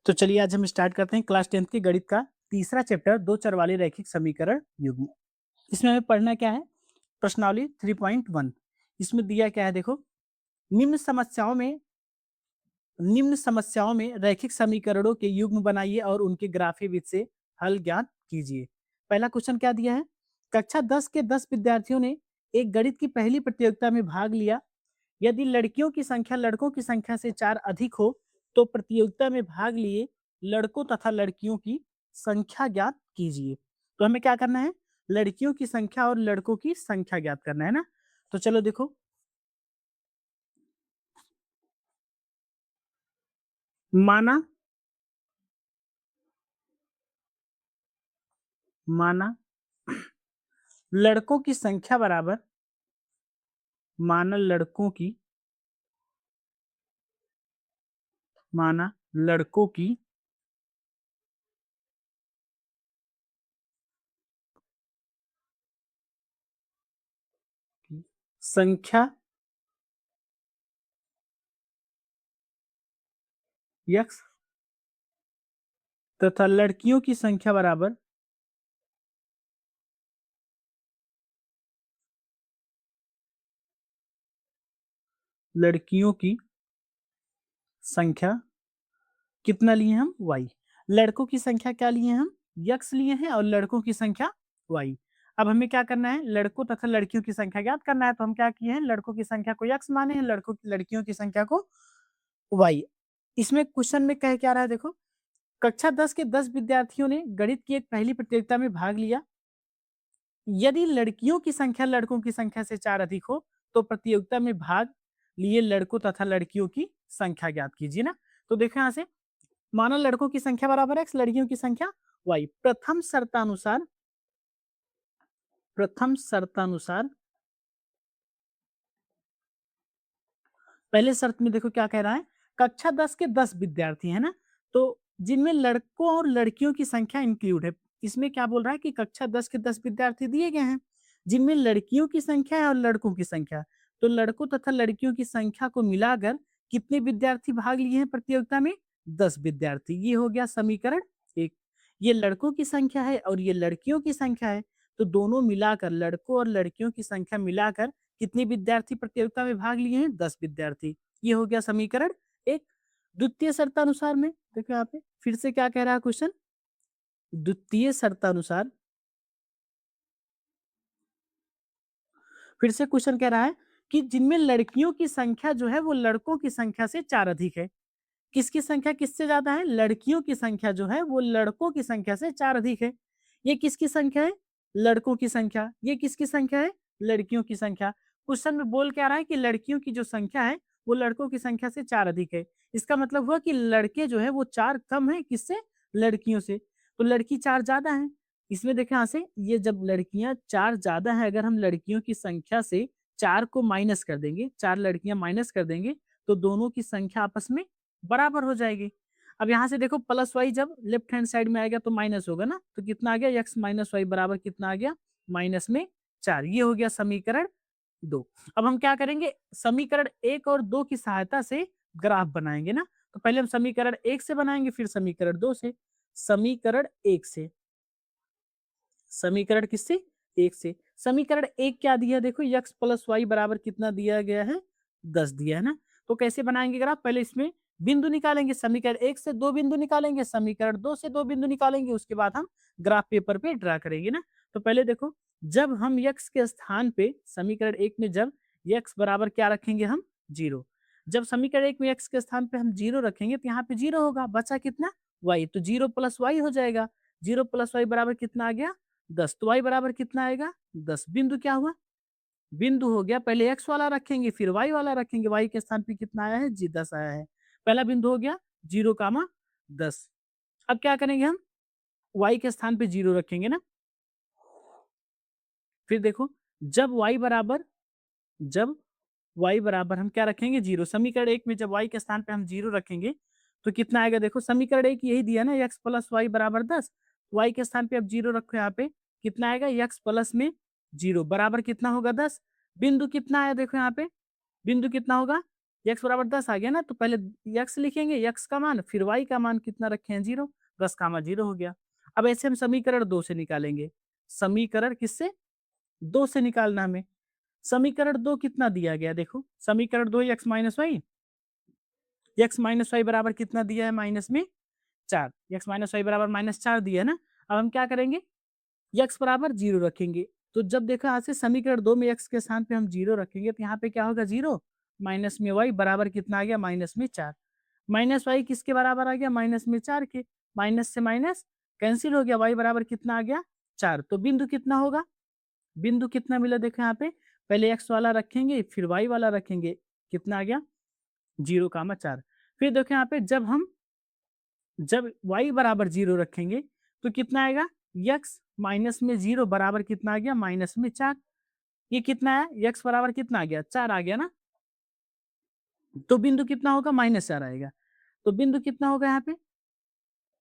तो चलिए आज हम स्टार्ट करते हैं क्लास 10th के गणित का तीसरा चैप्टर दो चर वाले रैखिक समीकरण युग्म। इसमें हमें पढ़ना क्या है, प्रश्नावली 3.1। इसमें दिया क्या है देखो, निम्न समस्याओं में रैखिक समीकरणों के युग्म बनाइए और उनके ग्राफीय विधि से हल ज्ञात कीजिए। पहला क्वेश्चन क्या दिया है, कक्षा 10 के 10 विद्यार्थियों ने एक गणित की पहली प्रतियोगिता में भाग लिया। यदि लड़कियों की संख्या लड़कों की संख्या से 4 अधिक हो तो प्रतियोगिता में भाग लिए लड़कों तथा लड़कियों की संख्या ज्ञात कीजिए। तो हमें क्या करना है, लड़कियों की संख्या और लड़कों की संख्या ज्ञात करना है ना। तो चलो देखो, माना माना लड़कों की संख्या बराबर, माना लड़कों की माना लड़कों की संख्या x तथा लड़कियों की संख्या बराबर लड़कियों की संख्या कितना लिए हम y। लड़कों की संख्या क्या लिए हम x लिए हैं और लड़कों की संख्या y। अब हमें क्या करना है, लड़कों तथा लड़कियों की संख्या ज्ञात करना है। तो हम क्या किए हैं, लड़कों की संख्या को x माने हैं, लड़कियों की संख्या को y। इसमें क्वेश्चन में कह क्या रहा है देखो, कक्षा 10 के 10 विद्यार्थियों ने गणित की एक पहली प्रतियोगिता में भाग लिया। यदि लड़कियों की संख्या लड़कों की संख्या से 4 अधिक हो तो प्रतियोगिता में भाग लिए लड़कों तथा लड़कियों की संख्या ज्ञात कीजिए ना। तो देखो यहां से, माना लड़कों की संख्या बराबर x, लड़कियों की संख्या y। प्रथम शर्तानुसार पहले शर्त में देखो क्या कह रहा है, कक्षा 10 के 10 विद्यार्थी है ना, तो जिनमें लड़कों और लड़कियों की संख्या इंक्लूड है। इसमें क्या बोल रहा है कि कक्षा 10 के 10 विद्यार्थी दिए गए हैं जिनमें लड़कियों की संख्या है और लड़कों की संख्या। तो लड़कों तथा लड़कियों की संख्या को मिलाकर कितने विद्यार्थी भाग लिए हैं प्रतियोगिता में, 10 विद्यार्थी। ये हो गया समीकरण एक। ये लड़कों की संख्या है और ये लड़कियों की संख्या है, तो दोनों मिलाकर लड़कों और लड़कियों की संख्या मिलाकर कितने विद्यार्थी प्रतियोगिता में भाग लिए हैं, 10 विद्यार्थी। ये हो गया समीकरण एक। द्वितीय शर्तानुसार में देखो यहाँ पे फिर से क्या कह रहा है क्वेश्चन, द्वितीय शर्तानुसार फिर से क्वेश्चन कह रहा है कि जिनमें लड़कियों की संख्या जो है वो लड़कों की संख्या से 4 अधिक है। किसकी संख्या किससे ज्यादा है, लड़कियों की संख्या जो है वो लड़कों की संख्या से 4 अधिक है। ये किसकी संख्या है, लड़कों की संख्या। ये किसकी संख्या है, लड़कियों की संख्या। क्वेश्चन में बोल क्या रहा है कि लड़कियों की जो संख्या है वो लड़कों की संख्या से 4 अधिक है। इसका मतलब हुआ कि लड़के जो है वो 4 कम है किससे, लड़कियों से। तो लड़की 4 ज्यादा है। इसमें देखें यहाँ से, ये जब लड़कियां 4 ज्यादा है, अगर हम लड़कियों की संख्या से 4 को माइनस कर देंगे, 4 लड़कियां माइनस कर देंगे, तो दोनों की संख्या आपस में बराबर हो जाएगी। अब यहाँ से देखो प्लस वाई जब लेफ्ट हैंड साइड में आएगा तो माइनस होगा ना, तो कितना आ गया, x माइनस वाई बराबर कितना आ गया, माइनस में 4। ये हो गया समीकरण 2। अब हम क्या करेंगे, समीकरण 1 और 2 की सहायता से ग्राफ बनाएंगे ना। तो पहले हम समीकरण 1 से बनाएंगे, फिर समीकरण 2 से। समीकरण 1 से, समीकरण किससे, 1 से। समीकरण 1 क्या दिया देखो, x प्लस वाई बराबर कितना दिया गया है, 10 दिया है ना। तो कैसे बनाएंगे ग्राफ, पहले इसमें बिंदु निकालेंगे, समीकरण 1 से 2 बिंदु निकालेंगे, समीकरण 2 से 2 बिंदु निकालेंगे, उसके बाद हम ग्राफ पेपर पे ड्रा करेंगे ना। तो पहले देखो, जब हम x के स्थान पे समीकरण 1 में जब x बराबर क्या रखेंगे हम, 0। जब समीकरण 1 में x के स्थान पे हम 0 रखेंगे तो यहाँ पे 0 होगा, बचा कितना, y। तो 0 प्लस वाई हो जाएगा। 0 प्लस वाई बराबर कितना आ गया, 10। तो y बराबर कितना आएगा, 10। बिंदु क्या हुआ, बिंदु हो गया, पहले x वाला रखेंगे फिर y वाला रखेंगे, y के स्थान पे कितना आया है जी, 10 आया है। पहला बिंदु हो गया 0, 10। अब क्या करेंगे हम, y के स्थान पे 0 रखेंगे ना। फिर देखो, जब y बराबर जब y बराबर हम क्या रखेंगे, 0। समीकरण 1 में जब y के स्थान पे हम 0 रखेंगे तो कितना आएगा, देखो समीकरण 1 यही दिया ना, x प्लस वाई बराबर 10। y के स्थान पे अब 0 रखो, यहाँ पे कितना आएगा, x प्लस में 0 बराबर कितना होगा, 10। बिंदु कितना आया देखो यहाँ पे, बिंदु कितना होगा, x बराबर 10 आ गया ना, तो पहले x लिखेंगे, x का मान, फिर y का मान कितना रखे हैं 0, 10 कामा 0 हो गया। अब ऐसे हम समीकरण 2 से निकालेंगे। समीकरण किससे? 2 से निकालना हमें। समीकरण 2 कितना दिया गया देखो, समीकरण 2 x minus Y, x minus Y बराबर कितना दिया है माइनस में 4, x माइनस वाई बराबर -4 दिया है ना। अब हम क्या करेंगे, x बराबर 0 रखेंगे। तो जब देखो यहाँ से समीकरण 2 में x के स्थान पे हम 0 रखेंगे तो यहाँ पे क्या होगा 0 माइनस में y बराबर कितना आ गया माइनस में 4। माइनस वाई किसके बराबर आ गया, माइनस में 4 के। माइनस से माइनस कैंसिल हो गया, y बराबर कितना आ गया 4। तो बिंदु कितना होगा, बिंदु कितना मिला देखो यहाँ पे, पहले x वाला रखेंगे फिर y वाला रखेंगे, कितना आ गया 0,4। फिर देखो यहाँ पे जब y बराबर 0 रखेंगे तो कितना आएगा, x माइनस में 0 बराबर कितना आ गया माइनस में 4। ये कितना है, x बराबर कितना आ गया 4 आ गया ना। तो बिंदु कितना होगा -4 आएगा। तो बिंदु कितना होगा यहाँ पे,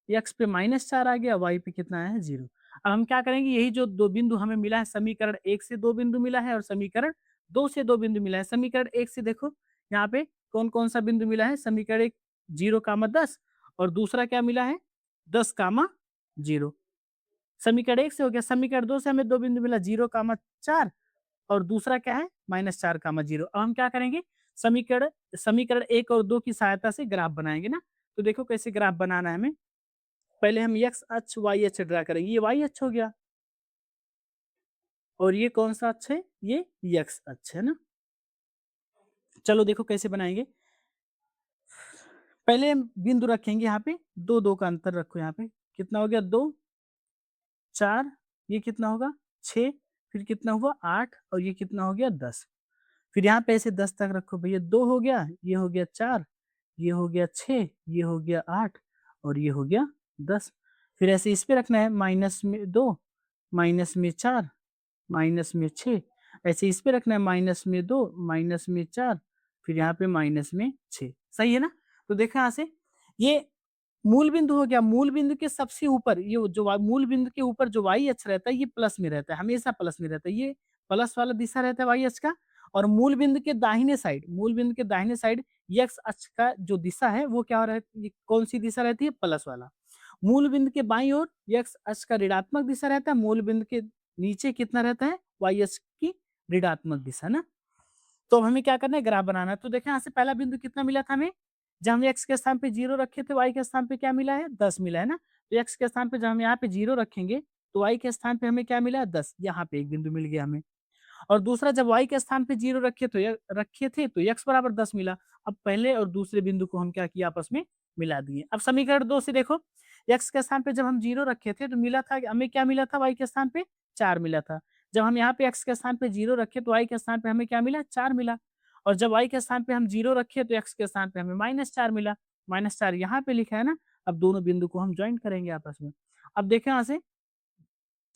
x पे -4 आ गया, y पे कितना है 0। अब हम क्या करेंगे, यही जो दो बिंदु हमें मिला है, समीकरण 1 से 2 बिंदु मिला है और समीकरण 2 से 2 बिंदु मिला है। समीकरण 1 से देखो यहाँ पे कौन कौन सा बिंदु मिला है, समीकरण 1 0,10 और दूसरा क्या मिला है 10,0। समीकरण 1 से हो गया, समीकरण 2 से हमें 2 बिंदु मिला 0,4 और दूसरा क्या है -4,0। अब हम क्या करेंगे, समीकरण समीकरण 1 और 2 की सहायता से ग्राफ बनाएंगे ना। तो देखो कैसे ग्राफ बनाना है हमें, पहले हम x अक्ष y अक्ष ड्रा करेंगे, ये y अक्ष हो गया और ये कौन सा अक्ष है, ये x अक्ष है ना। चलो देखो कैसे बनाएंगे, पहले हम बिंदु रखेंगे यहाँ पे, 2 का अंतर रखो यहाँ पे, कितना हो गया 2 4, ये कितना होगा 6, फिर कितना हुआ 8 और ये कितना हो गया 10। फिर यहाँ पे ऐसे 10 तक रखो भैया, 2 हो गया, ये हो गया 4, ये हो गया 6, ये हो गया 8 और ये हो गया 10। फिर ऐसे इस पे रखना है, माइनस में 2, माइनस में 4, माइनस में 6, ऐसे इस पे रखना है, माइनस में 2, माइनस में 4, फिर यहाँ पे माइनस में 6। सही है ना। तो देखो यहाँ से ये मूल बिंदु हो गया, मूल बिंदु के सबसे ऊपर ये जो मूल बिंदु के ऊपर जो y अक्ष रहता है ये प्लस में रहता है, हमेशा प्लस में रहता है, ये प्लस वाला दिशा रहता है y अक्ष का। और मूल बिंदु के दाहिने साइड, मूल बिंदु के दाहिने साइड x अक्ष का जो दिशा है वो क्या हो रहा है, ये कौन सी दिशा रहती है, प्लस वाला। मूल बिंदु के बाईं ओर x अक्ष का ऋणात्मक दिशा रहता है, मूल बिंदु के नीचे कितना रहता है, y अक्ष की ऋणात्मक दिशा ना। तो अब हमें क्या करना है, ग्राफ बनाना है। तो देखें यहाँ से पहला बिंदु कितना मिला था हमें, जब हमने x के स्थान पे 0 रखे थे, y के स्थान पे क्या मिला है 10 मिला है ना। तो x के स्थान पे जब हम यहाँ पे 0 रखेंगे तो y के स्थान पे हमें क्या मिला है 10, यहाँ पे एक बिंदु मिल गया हमें। और दूसरा जब y के स्थान पे 0 रखे थे तो x बराबर 10 मिला। अब पहले और दूसरे बिंदु को हम क्या किया, आपस में मिला दिए। अब समीकरण 2 से देखो, x के स्थान पे जब हम 0 रखे थे तो मिला था हमें, क्या मिला था, y के स्थान पे 4 मिला था। जब हम यहाँ पे x के स्थान पे 0 रखे तो y के स्थान पे हमें क्या मिला, 4 मिला। और जब y के स्थान पे हम 0 रखे तो x के स्थान पे हमें -4 मिला। -4 यहाँ पे लिखा है ना। अब दोनों बिंदु को हम ज्वाइन करेंगे आपस में। अब देखें यहाँ से,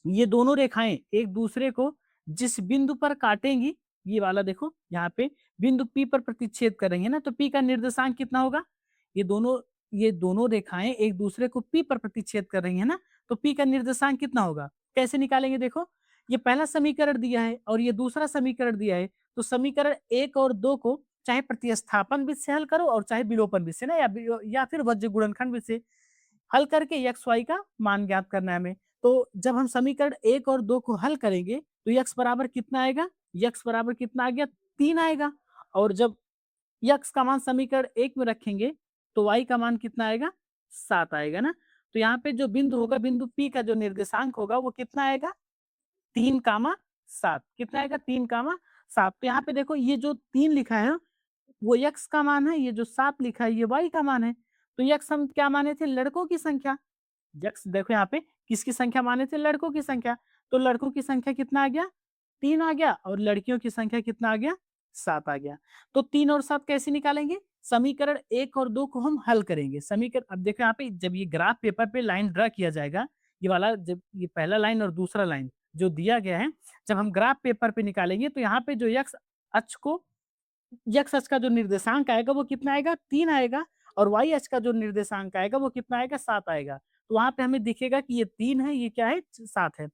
ये दोनों रेखाएं एक दूसरे को जिस बिंदु पर काटेंगी, ये वाला देखो यहाँ पे बिंदु P पर प्रतिच्छेद कर रही है ना, तो P का निर्देशांक कितना होगा, ये दोनों रेखाएं एक दूसरे को P पर प्रतिच्छेद कर रही है ना, तो P का निर्देशांक कितना होगा, कैसे निकालेंगे देखो। ये पहला समीकरण दिया है और ये दूसरा समीकरण दिया है, तो समीकरण 1 और 2 को चाहे प्रतिस्थापन विधि से हल करो और चाहे विलोपन विधि से ना, या फिर वज्र गुणनखंड विधि से हल करके x y का मान ज्ञात करना है हमें। तो जब हम समीकरण 1 और 2 को हल करेंगे तो x बराबर कितना आएगा, x बराबर कितना आ गया 3 आएगा। और जब x का मान समीकरण 1 में रखेंगे तो y का मान कितना आएगा 7 आएगा ना। तो यहाँ पे जो बिंदु होगा, बिंदु P का जो निर्देशांक होगा वो कितना आएगा 3,7। कितना आएगा 3,7। तो यहाँ पे देखो ये जो 3 लिखा है वो x का मान है, ये जो 7 लिखा है ये y का मान है। तो x हम क्या माने थे, लड़कों की संख्या। x देखो यहाँ पे किसकी संख्या माने थे, लड़कों की संख्या। तो लड़कों की संख्या कितना आ गया 3 आ गया और लड़कियों की संख्या कितना आ गया 7 आ गया। तो 3 और 7 कैसे निकालेंगे, समीकरण 1 और 2 को हम हल करेंगे। समीकरण, अब देखो यहाँ पे जब ये ग्राफ पेपर पे लाइन ड्रा किया जाएगा, ये वाला जब ये पहला लाइन और दूसरा लाइन जो दिया गया है, जब हम ग्राफ पेपर पे निकालेंगे तो यहाँ पे जो x अक्ष को, x अक्ष का जो निर्देशांक आएगा वो कितना आएगा 3 आएगा और y अक्ष का जो निर्देशांक आएगा वो कितना आएगा 7 आएगा। तो वहां पे हमें दिखेगा कि ये 3 है, ये क्या है 7 है।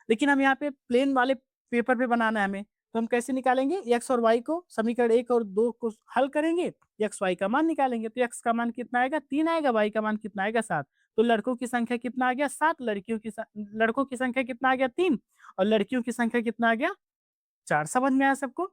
लेकिन हम यहाँ पे प्लेन वाले पेपर पे बनाना है हमें, तो हम कैसे निकालेंगे? एक्स और वाई को समीकरण 1 और 2 को हल करेंगे, एक्स वाई का मान निकालेंगे। तो एक्स का मान कितना आएगा? 3 आएगा, वाई का मान कितना आएगा? 7। तो लड़कों की संख्या कितना आ गया? 7, लड़कों की संख्या कितना आ गया? 3 और लड़कियों की संख्या कितना आ गया? 4। समझ में आया सबको?